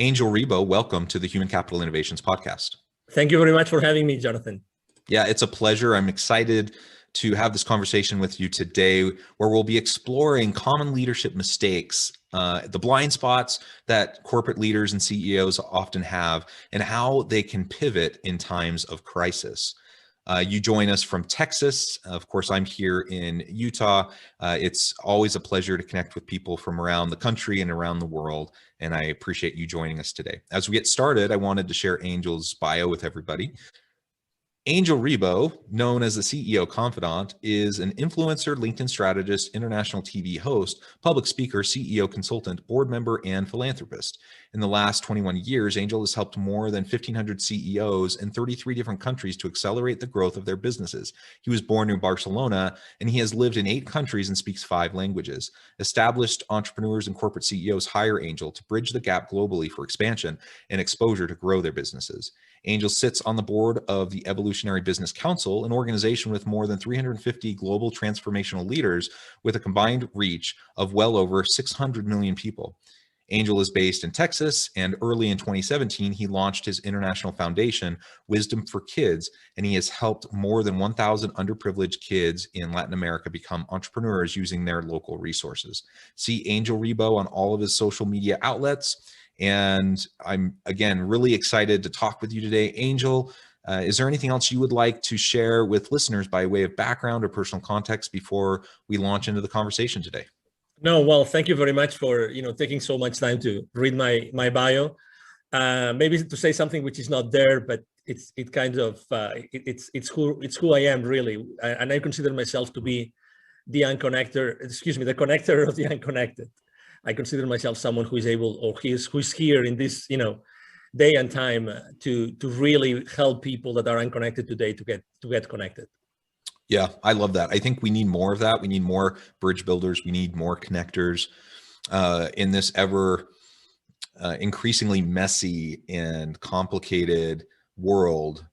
Angel Rebo, welcome to the Human Capital Innovations Podcast. Thank you very much for having me, Jonathan. Yeah, it's a pleasure. I'm excited to have this conversation with you today, where we'll be exploring common leadership mistakes, the blind spots that corporate leaders and CEOs often have, and how they can pivot in times of crisis. You join us from Texas. Of course, I'm here in Utah. It's always a pleasure to connect with people from around the country and around the world, and I appreciate you joining us today. As we get started, I wanted to share Angel's bio with everybody. Angel Rebo, known as the CEO Confidant, is an influencer, LinkedIn strategist, international TV host, public speaker, CEO consultant, board member, and philanthropist. In the last 21 years, Angel has helped more than 1,500 CEOs in 33 different countries to accelerate the growth of their businesses. He was born in Barcelona, and he has lived in 8 countries and speaks 5 languages. Established entrepreneurs and corporate CEOs hire Angel to bridge the gap globally for expansion and exposure to grow their businesses. Angel sits on the board of the Evolutionary Business Council, an organization with more than 350 global transformational leaders with a combined reach of well over 600 million people. Angel is based in Texas, and early in 2017, he launched his international foundation, Wisdom for Kids, and he has helped more than 1,000 underprivileged kids in Latin America become entrepreneurs using their local resources. See Angel Rebo on all of his social media outlets. And I'm, again, really excited to talk with you today. Angel, is there anything else you would like to share with listeners by way of background or personal context before we launch into the conversation today? No, well, thank you very much for taking so much time to read my bio. Maybe to say something which is not there, but it's who I am really, and I consider myself to be the connector of the unconnected. I consider myself someone who is able, or who's here in this, day and time to really help people that are unconnected today to get connected. Yeah, I love that. I think we need more of that. We need more bridge builders. We need more connectors in this ever increasingly messy and complicated world.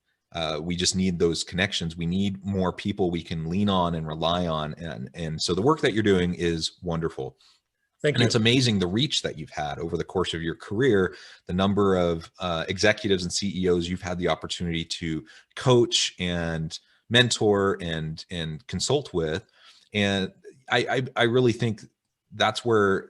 We just need those connections. We need more people we can lean on and rely on. And so the work that you're doing is wonderful. Thank you. And it's amazing the reach that you've had over the course of your career, the number of executives and CEOs you've had the opportunity to coach and mentor and consult with. And I really think that's where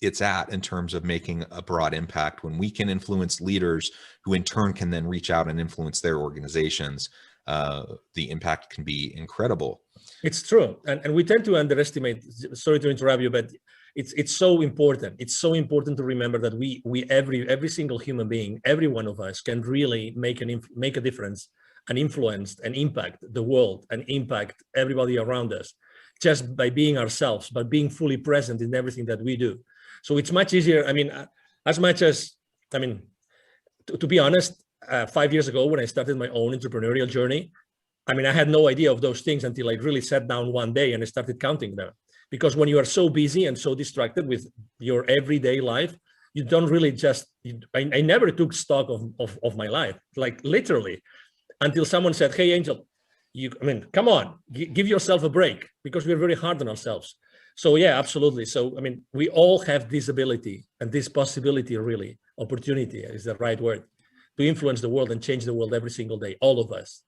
it's at in terms of making a broad impact, when we can influence leaders who in turn can then reach out and influence their organizations. The impact can be incredible. It's true. And we tend to underestimate, sorry to interrupt you, but it's so important. It's so important to remember that we every single human being, every one of us can really make a difference and influence and impact the world and impact everybody around us just by being ourselves, by being fully present in everything that we do. So it's much easier. To be honest, 5 years ago when I started my own entrepreneurial journey, I had no idea of those things until I really sat down one day and I started counting them. Because when you are so busy and so distracted with your everyday life, you don't really I never took stock of my life, like literally, until someone said, "Hey, Angel, come on, give yourself a break," because we're very hard on ourselves. So yeah, absolutely. So, we all have this ability and this possibility, really, opportunity is the right word, to influence the world and change the world every single day, all of us.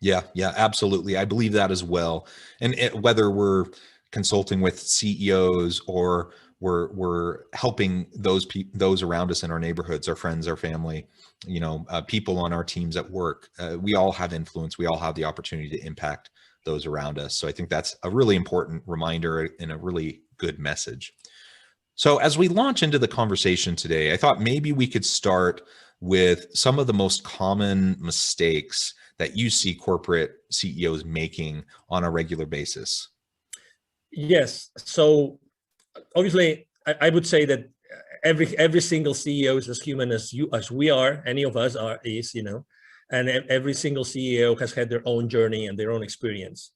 Yeah, absolutely. I believe that as well. And whether we're consulting with CEOs or we're helping those around us in our neighborhoods, our friends, our family, people on our teams at work, we all have influence. We all have the opportunity to impact those around us. So I think that's a really important reminder and a really good message. So as we launch into the conversation today, I thought maybe we could start with some of the most common mistakes that you see corporate CEOs making on a regular basis. Yes. So obviously, I would say that every single CEO is as human as we are. Any of us is, and every single CEO has had their own journey and their own experience.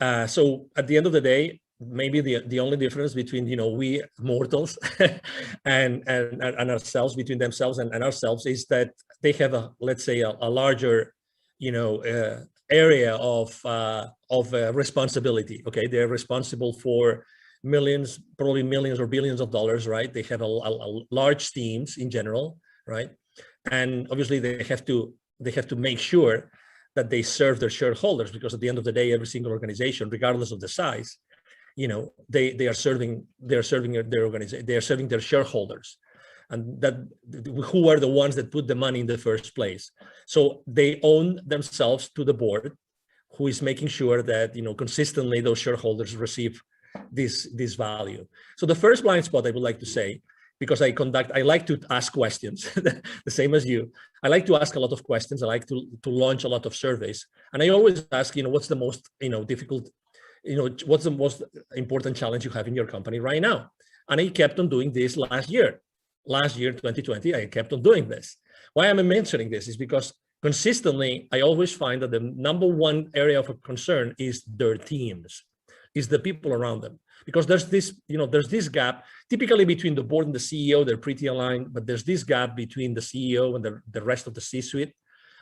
So at the end of the day, maybe the only difference between we mortals and ourselves, between themselves and ourselves, is that they have a larger area of responsibility. Okay, they're responsible for millions, probably millions or billions of dollars, right? They have a large teams in general, right? And obviously they have to make sure that they serve their shareholders, because at the end of the day, every single organization, regardless of the size, they are serving their organization, they are serving their shareholders, and that who are the ones that put the money in the first place. So they own themselves to the board, who is making sure that consistently those shareholders receive this value. So the first blind spot I would like to say, because I like to ask questions, the same as you. I like to ask a lot of questions. I like to launch a lot of surveys, and I always ask, what's the most difficult, what's the most important challenge you have in your company right now? And I kept on doing this last year, 2020. I kept on doing this. Why am I mentioning this? Is because consistently, I always find that the number one area of concern is their teams, is the people around them. Because there's this gap, typically between the board and the CEO, they're pretty aligned, but there's this gap between the CEO and the rest of the C-suite.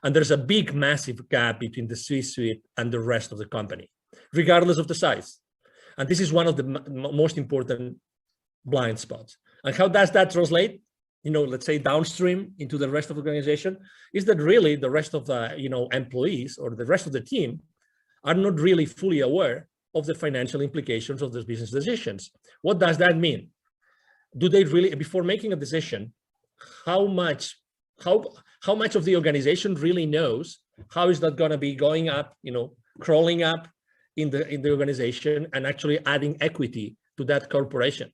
And there's a big, massive gap between the C-suite and the rest of the company, regardless of the size. And this is one of the most important blind spots. And how does that translate, let's say downstream into the rest of the organization? Is that really the rest of the, employees or the rest of the team are not really fully aware of the financial implications of those business decisions. What does that mean? Do they really, before making a decision, how much of the organization really knows? How is that going to be going up, crawling up in the organization and actually adding equity to that corporation?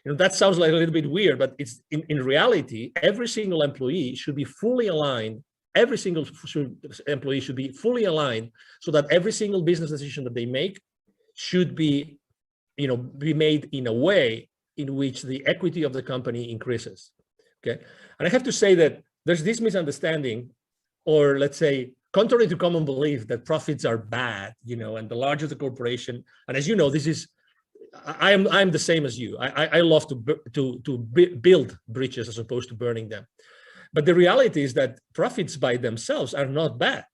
That sounds like a little bit weird, but it's in reality, every single employee should be fully aligned. Every single employee should be fully aligned, so that every single business decision that they make should be made in a way in which the equity of the company increases. Okay. And I have to say that there's this misunderstanding, or let's say, contrary to common belief, that profits are bad, and the larger the corporation. And as you know, I'm the same as you. I love to build bridges as opposed to burning them. But the reality is that profits by themselves are not bad,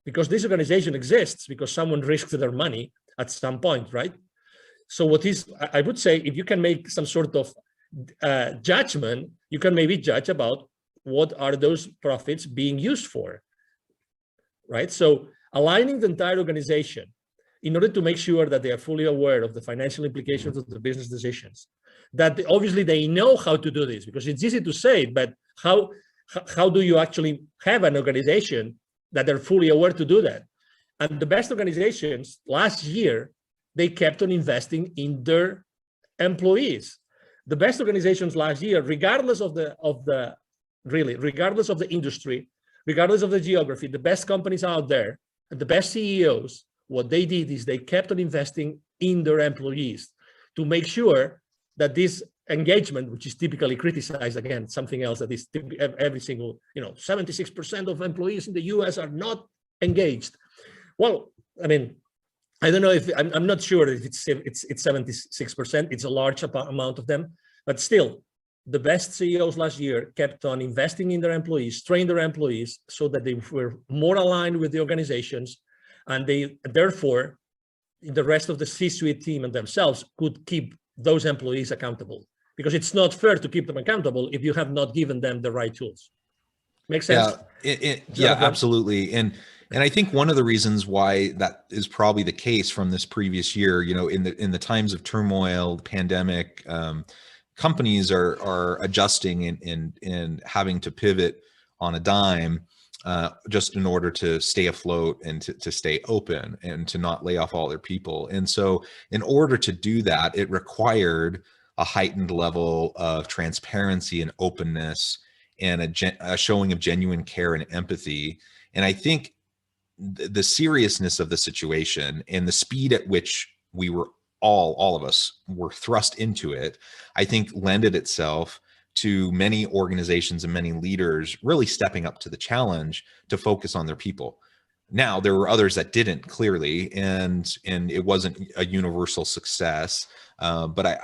because this organization exists because someone risked their money at some point, right? So I would say, if you can make some sort of judgment, you can maybe judge about what are those profits being used for, right? So aligning the entire organization in order to make sure that they are fully aware of the financial implications of the business decisions, that obviously they know how to do this, because it's easy to say, but how do you actually have an organization that are fully aware to do that? And the best organizations last year, they kept on investing in their employees. The best organizations last year, regardless of the industry, regardless of the geography, the best companies out there and the best CEOs, what they did is they kept on investing in their employees to make sure that this engagement, which is typically criticized, again, something else that is every single, 76% of employees in the US are not engaged. Well, I mean, I don't know if I'm not sure if it's 76%. It's a large amount of them, but still, the best CEOs last year kept on investing in their employees, trained their employees so that they were more aligned with the organizations, and they therefore, the rest of the C-suite team and themselves could keep those employees accountable, because it's not fair to keep them accountable if you have not given them the right tools. Make sense? Yeah, absolutely. And I think one of the reasons why that is probably the case from this previous year, in the times of turmoil, the pandemic, companies are adjusting and having to pivot on a dime, just in order to stay afloat and to stay open and to not lay off all their people. And so in order to do that, it required a heightened level of transparency and openness and a showing of genuine care and empathy. And I think the seriousness of the situation and the speed at which we were all of us were thrust into it, I think lended itself to many organizations and many leaders really stepping up to the challenge to focus on their people. Now, there were others that didn't, clearly, and it wasn't a universal success. But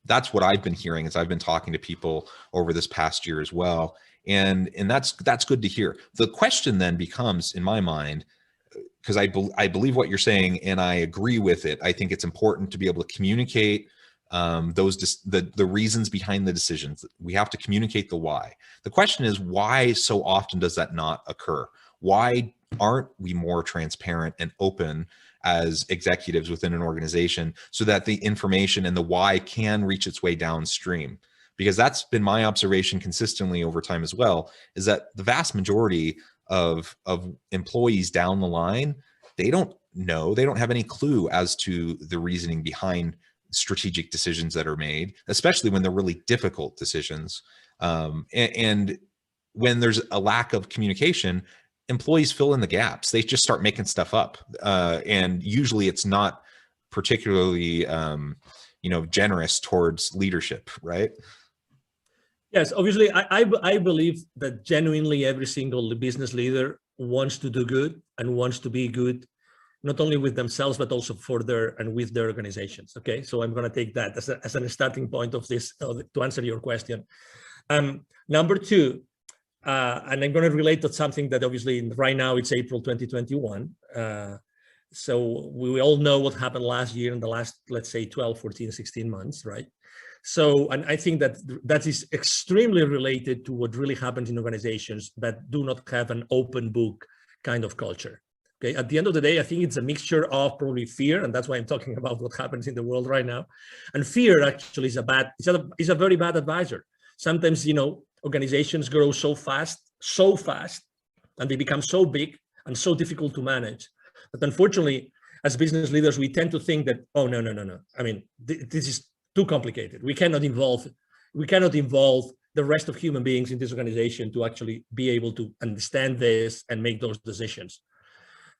that's what I've been hearing as I've been talking to people over this past year as well. And that's good to hear. The question then becomes, in my mind, because I believe what you're saying, and I agree with it. I think it's important to be able to communicate the reasons behind the decisions. We have to communicate the why. The question is, why so often does that not occur? Why aren't we more transparent and open as executives within an organization so that the information and the why can reach its way downstream? Because that's been my observation consistently over time as well, is that the vast majority of employees down the line, they don't know, they don't have any clue as to the reasoning behind strategic decisions that are made, especially when they're really difficult decisions. And when there's a lack of communication, employees fill in the gaps. They just start making stuff up. And usually it's not particularly, generous towards leadership, right? Yes, obviously, I believe that genuinely every single business leader wants to do good and wants to be good, not only with themselves, but also for with their organizations. Okay, so I'm going to take that as a starting point of this to answer your question. Number two, and I'm going to relate to something that obviously right now it's April 2021. So we all know what happened last year in the last, let's say, 12, 14, 16 months, right? So, and I think that is extremely related to what really happens in organizations that do not have an open book kind of culture. Okay, at the end of the day, I think it's a mixture of probably fear, and that's why I'm talking about what happens in the world right now. And fear actually is a very bad advisor. Sometimes, organizations grow so fast, and they become so big and so difficult to manage. But unfortunately, as business leaders, we tend to think that, oh, no. I mean, this is too complicated. We cannot involve the rest of human beings in this organization to actually be able to understand this and make those decisions.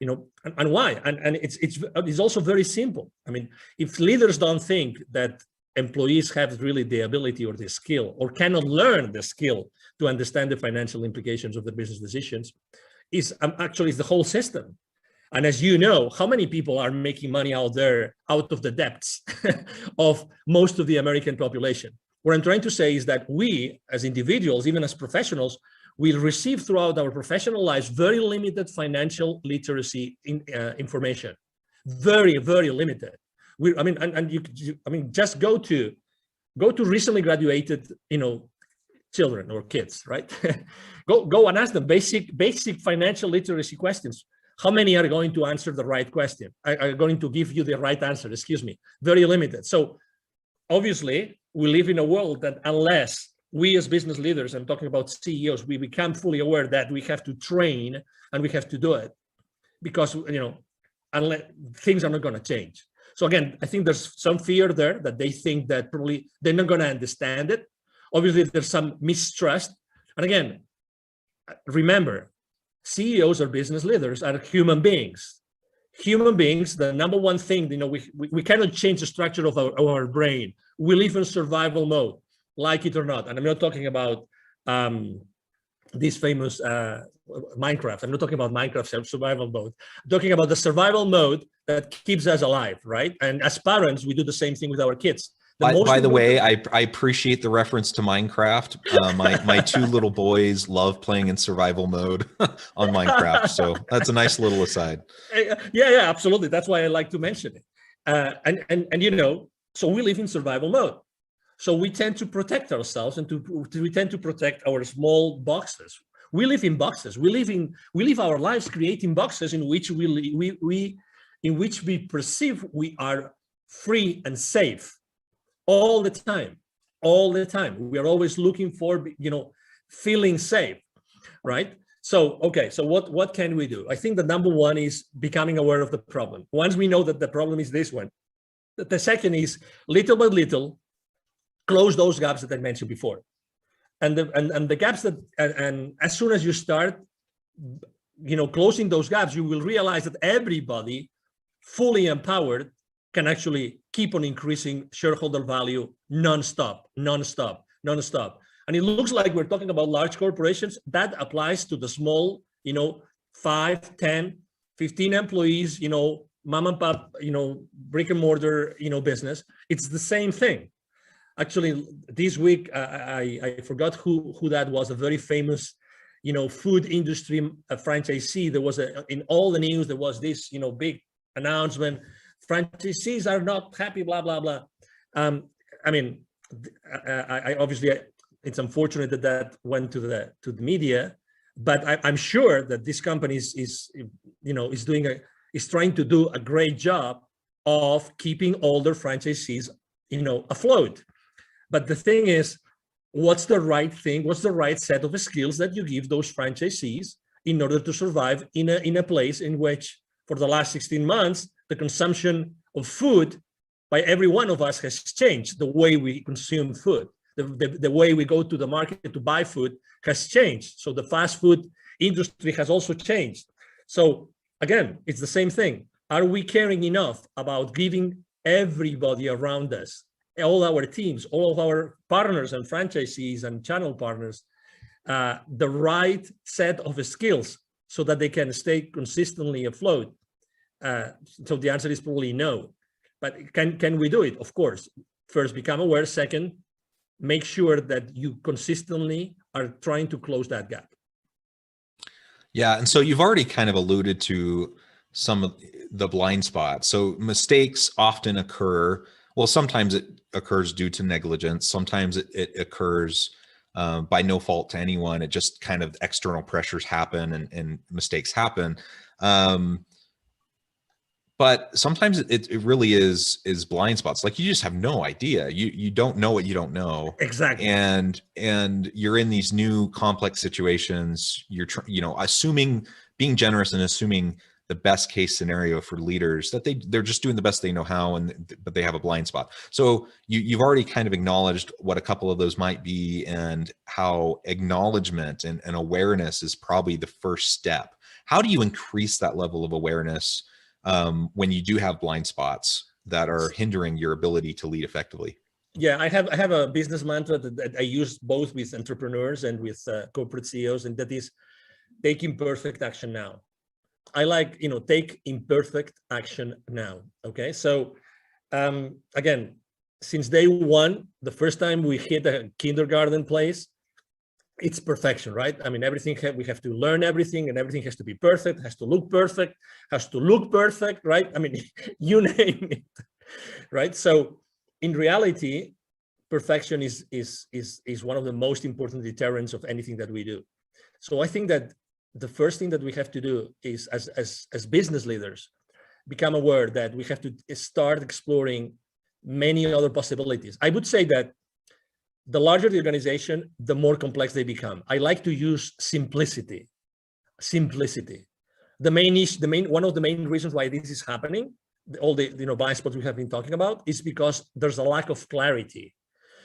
And why? And it's also very simple. I mean, if leaders don't think that employees have really the ability or the skill, or cannot learn the skill to understand the financial implications of the business decisions, is the whole system. And as you know, how many people are making money out there, out of the depths of most of the American population? What I'm trying to say is that we, as individuals, even as professionals, we receive throughout our professional lives very limited financial literacy information, very, very limited. Just go to recently graduated, children or kids, right? go and ask them basic financial literacy questions. How many are going to answer the right question? Are going to give you the right answer? Excuse me. Very limited. So obviously, we live in a world that unless we as business leaders, I'm talking about CEOs, we become fully aware that we have to train and we have to do it, because unless things are not going to change. So again, I think there's some fear there that they think that probably they're not going to understand it. Obviously, there's some mistrust. And again, remember, CEOs or business leaders are human beings. Human beings, the number one thing, we cannot change the structure of our brain. We live in survival mode, like it or not. And I'm not talking about this famous Minecraft. I'm not talking about Minecraft survival mode. I'm talking about the survival mode that keeps us alive, right? And as parents, we do the same thing with our kids. By the way, I appreciate the reference to Minecraft. My two little boys love playing in survival mode on Minecraft. So that's a nice little aside. Yeah, absolutely. That's why I like to mention it. So we live in survival mode. So we tend to protect ourselves and we tend to protect our small boxes. We live in boxes. We live our lives creating boxes in which we perceive we are free and safe. All the time. We are always looking for, feeling safe, right? So, okay, so what can we do? I think the number one is becoming aware of the problem. Once we know that the problem is this one, the second is little by little, close those gaps that I mentioned before. And the gaps and as soon as you start, closing those gaps, you will realize that everybody fully empowered can actually keep on increasing shareholder value non-stop. And it looks like we're talking about large corporations. That applies to the small, 5, 10, 15 employees, mom and pop, brick and mortar, business. It's the same thing. Actually, this week, I forgot who that was, a very famous, food industry franchisee, there was in all the news, there was this, big announcement, franchisees are not happy, blah, blah, blah. I mean, I obviously, it's unfortunate that that went to the media, but I'm sure that this company is trying to do a great job of keeping all their franchisees, afloat. But the thing is, what's the right thing? What's the right set of skills that you give those franchisees in order to survive in a place in which, for the last 16 months, the consumption of food by every one of us has changed. The way we consume food, the way we go to the market to buy food has changed. So the fast food industry has also changed. So again, it's the same thing. Are we caring enough about giving everybody around us, all our teams, all of our partners and franchisees and channel partners, the right set of skills so that they can stay consistently afloat? So the answer is probably no. But can we do it? Of course. First, become aware. Second, make sure that you consistently are trying to close that gap. Yeah, and so you've already kind of alluded to some of the blind spots. So mistakes often occur. Well, sometimes it occurs due to negligence. Sometimes it occurs by no fault to anyone. It just kind of external pressures happen and mistakes happen. But sometimes it really is blind spots. Like, you just have no idea. You don't know what you don't know. Exactly. And you're in these new complex situations. You're being generous and assuming the best case scenario for leaders, that they're just doing the best they know how, but they have a blind spot. So you've already kind of acknowledged what a couple of those might be, and how acknowledgement and awareness is probably the first step. How do you increase that level of awareness when you do have blind spots that are hindering your ability to lead effectively? Yeah, I have a business mantra that I use both with entrepreneurs and with corporate CEOs, and that is take imperfect action now. I like, take imperfect action now. Okay. So again, since day one, the first time we hit a kindergarten place, it's perfection, right? I mean, we have to learn everything, and everything has to be perfect, has to look perfect, right? I mean, you name it, right? So in reality, perfection is one of the most important deterrents of anything that we do. So I think that the first thing that we have to do is, as business leaders, become aware that we have to start exploring many other possibilities. I would say that the larger the organization, the more complex they become. I like to use simplicity. One of the main reasons why this is happening, all the blind spots we have been talking about, is because there's a lack of clarity.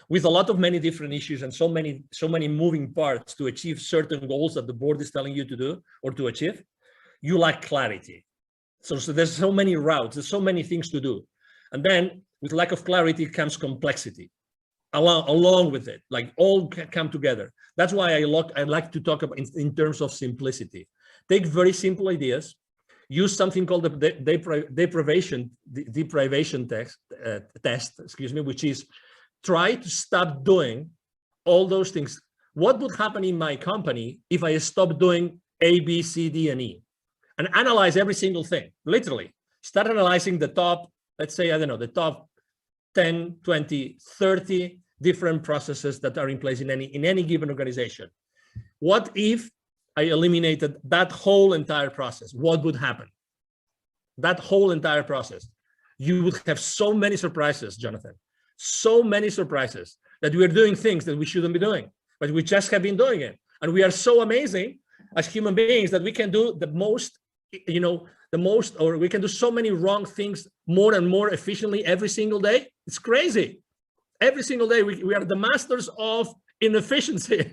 With a lot of many different issues and so many moving parts to achieve certain goals that the board is telling you to do or to achieve, you lack clarity. So there's so many routes, there's so many things to do. And then with lack of clarity comes complexity along with it, like all come together. That's why I like to talk about in terms of simplicity. Take very simple ideas, use something called the deprivation test, which is try to stop doing all those things. What would happen in my company if I stopped doing A, B, C, D, and E? And analyze every single thing, literally. Start analyzing the top, let's say, I don't know, the top 10, 20, 30 different processes that are in place in any given organization. What if I eliminated that whole entire process? What would happen? That whole entire process. You would have so many surprises, Jonathan. So many surprises that we are doing things that we shouldn't be doing, but we just have been doing it. And we are so amazing as human beings that we can do the most, or we can do so many wrong things more and more efficiently every single day. It's crazy. Every single day, we are the masters of inefficiency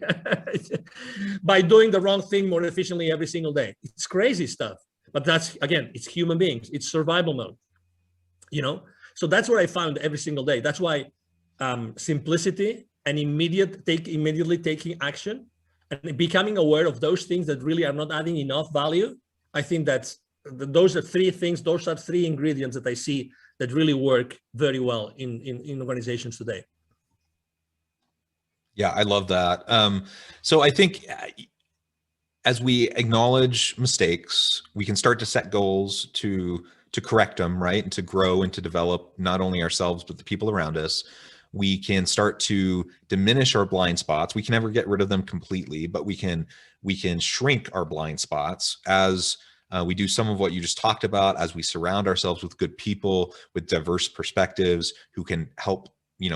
by doing the wrong thing more efficiently every single day. It's crazy stuff. But that's, again, it's human beings. It's survival mode, So that's what I found every single day. That's why simplicity and immediately taking action and becoming aware of those things that really are not adding enough value. I think those are three things. Those are three ingredients that I see that really work very well in organizations today. Yeah, I love that. So I think as we acknowledge mistakes, we can start to set goals to correct them, right? And to grow and to develop not only ourselves, but the people around us. We can start to diminish our blind spots. We can never get rid of them completely, but we can shrink our blind spots as we do some of what you just talked about, as we surround ourselves with good people, with diverse perspectives who can help,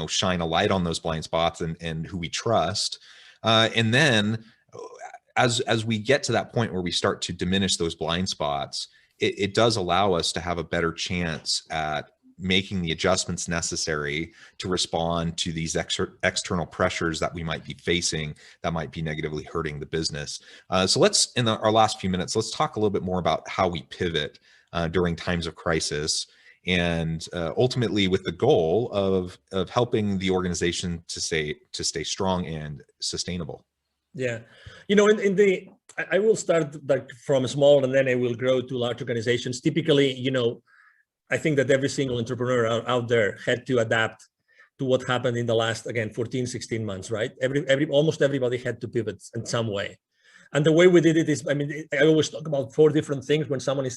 shine a light on those blind spots and who we trust. And then as we get to that point where we start to diminish those blind spots, it does allow us to have a better chance at making the adjustments necessary to respond to these external pressures that we might be facing that might be negatively hurting the business. So let's, in our last few minutes, let's talk a little bit more about how we pivot during times of crisis, and ultimately with the goal of helping the organization to stay strong and sustainable. Yeah, I will start from small, and then I will grow to large organizations. Typically, I think that every single entrepreneur out there had to adapt to what happened in the last, again, 14, 16 months, right? Almost everybody had to pivot in some way. And the way we did it is, I always talk about 4 different things when someone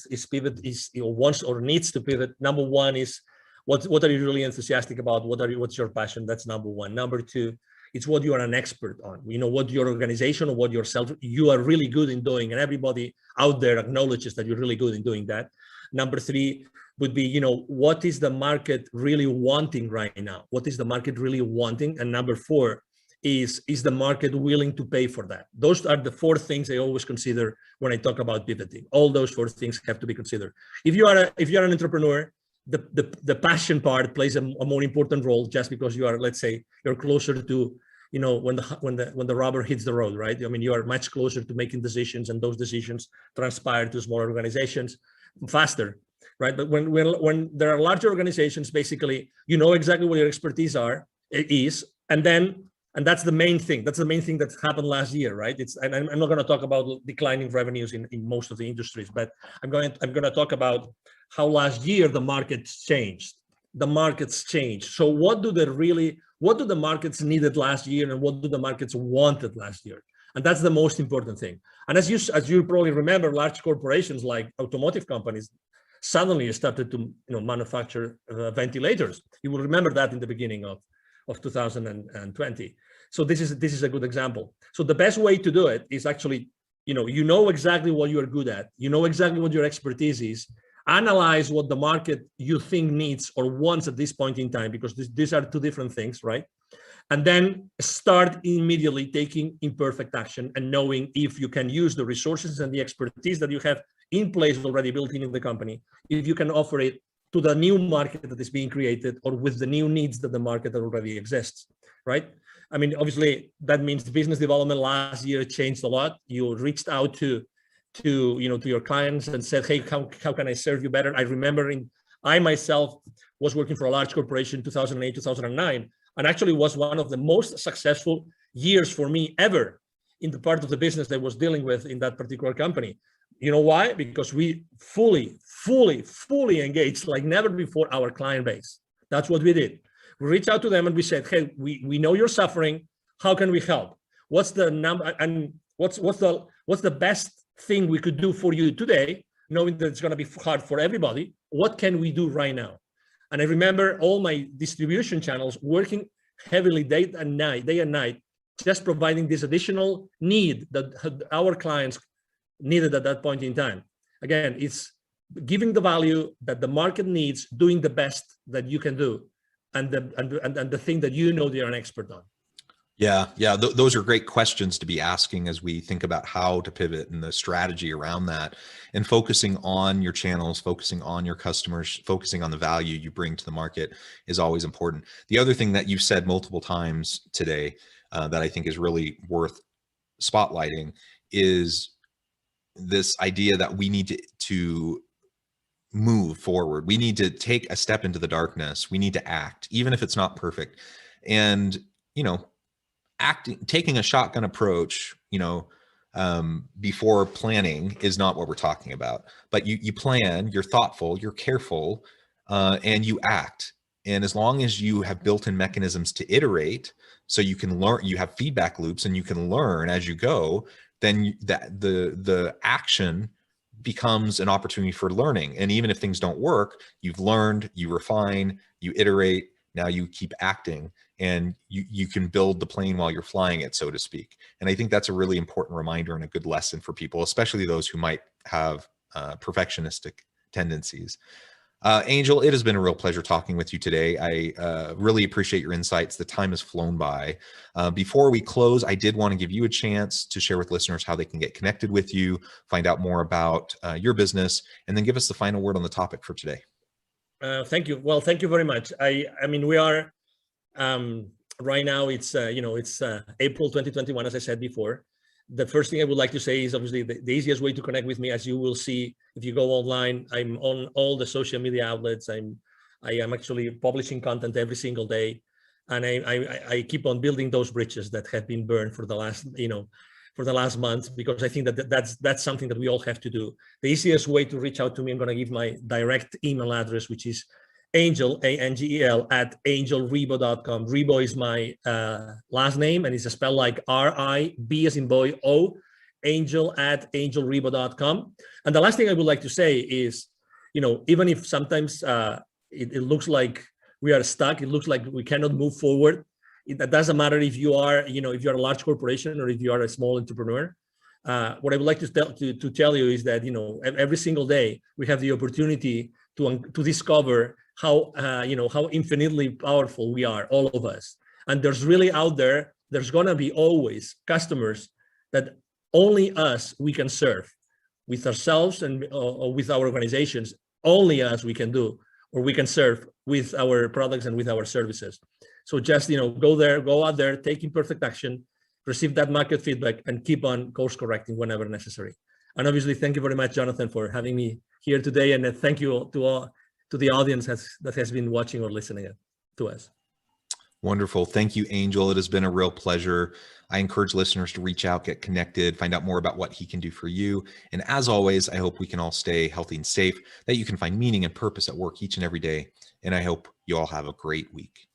wants or needs to pivot. Number 1 is, what are you really enthusiastic about? What's your passion? That's number 1. Number 2, it's what you are an expert on. What your organization or what yourself, you are really good in doing, and everybody out there acknowledges that you're really good in doing that. Number 3 would be, what is the market really wanting right now? What is the market really wanting? And number 4 is the market willing to pay for that? Those are the 4 things I always consider when I talk about pivoting. All those 4 things have to be considered. If you are an entrepreneur, the passion part plays a more important role, just because you are, let's say, you're closer to, when the rubber hits the road, right? You are much closer to making decisions, and those decisions transpire to smaller organizations faster, right? But when there are larger organizations, basically, exactly what your expertise is, and that's the main thing. That's the main thing that happened last year, right? And I'm not going to talk about declining revenues in most of the industries, but I'm going to talk about how last year the markets changed. The markets changed. So what do the markets needed last year, and what do the markets wanted last year? And that's the most important thing. And as you probably remember, large corporations like automotive companies suddenly started to manufacture ventilators. You will remember that in the beginning of 2020. So this is a good example. So the best way to do it is actually, exactly what you're good at. Exactly what your expertise is. Analyze what the market you think needs or wants at this point in time, because these are 2 different things, right? And then start immediately taking imperfect action and knowing if you can use the resources and the expertise that you have in place already built in the company, if you can offer it to the new market that is being created, or with the new needs that the market already exists, right? Obviously, that means business development last year changed a lot. You reached out to your clients and said, hey, how can I serve you better? I remember I myself was working for a large corporation 2008, 2009, and actually was one of the most successful years for me ever in the part of the business that I was dealing with in that particular company. You know why? Because we fully engaged like never before our client base. That's what we did. We reached out to them and we said, hey, we know you're suffering. How can we help? What's the number, and what's the best thing we could do for you today, knowing that it's going to be hard for everybody? What can we do right now? And I remember all my distribution channels working heavily day and night, just providing this additional need that our clients needed at that point in time. Again, it's giving the value that the market needs, doing the best that you can do, and the thing that they're an expert on. Yeah. Those are great questions to be asking as we think about how to pivot and the strategy around that, and focusing on your channels, focusing on your customers, focusing on the value you bring to the market is always important. The other thing that you've said multiple times today that I think is really worth spotlighting is this idea that we need to move forward. We need to take a step into the darkness. We need to act, even if it's not perfect. And, taking a shotgun approach, before planning is not what we're talking about. But you plan, you're thoughtful, you're careful, and you act. And as long as you have built-in mechanisms to iterate, so you can learn, you have feedback loops and you can learn as you go, then the action becomes an opportunity for learning. And even if things don't work, you've learned, you refine, you iterate, now you keep acting, and you can build the plane while you're flying it, so to speak. And I think that's a really important reminder and a good lesson for people, especially those who might have perfectionistic tendencies. Angel, it has been a real pleasure talking with you today. I really appreciate your insights. The time has flown by. Before we close, I did want to give you a chance to share with listeners how they can get connected with you, find out more about your business, and then give us the final word on the topic for today. Thank you. Well, thank you very much. I mean, we are right now. It's it's April 2021, as I said before. The first thing I would like to say is obviously the easiest way to connect with me, as you will see if you go online. I'm on all the social media outlets. I am actually publishing content every single day, and I keep on building those bridges that have been burned for the last month, because I think that that's something that we all have to do. The easiest way to reach out to me, I'm going to give my direct email address, which is Angel, ANGEL, @angelrebo.com. Rebo is my last name, and it's spelled like R-I-B as in boy, O, Angel @angelrebo.com. And the last thing I would like to say is, even if sometimes it looks like we are stuck, it looks like we cannot move forward, it doesn't matter if you are, if you're a large corporation or if you are a small entrepreneur. What I would like to tell you is that, every single day we have the opportunity to discover how infinitely powerful we are, all of us. And there's really out there's gonna be always customers that only us we can serve with ourselves and or with our organizations. Only us we can do, or we can serve with our products and with our services. So just, go out there, take imperfect action, receive that market feedback, and keep on course correcting whenever necessary. And obviously, thank you very much, Jonathan, for having me here today. And thank you to the audience that has been watching or listening to us. Wonderful. Thank you, Angel. It has been a real pleasure. I encourage listeners to reach out, get connected, find out more about what he can do for you. And as always, I hope we can all stay healthy and safe, that you can find meaning and purpose at work each and every day. And I hope you all have a great week.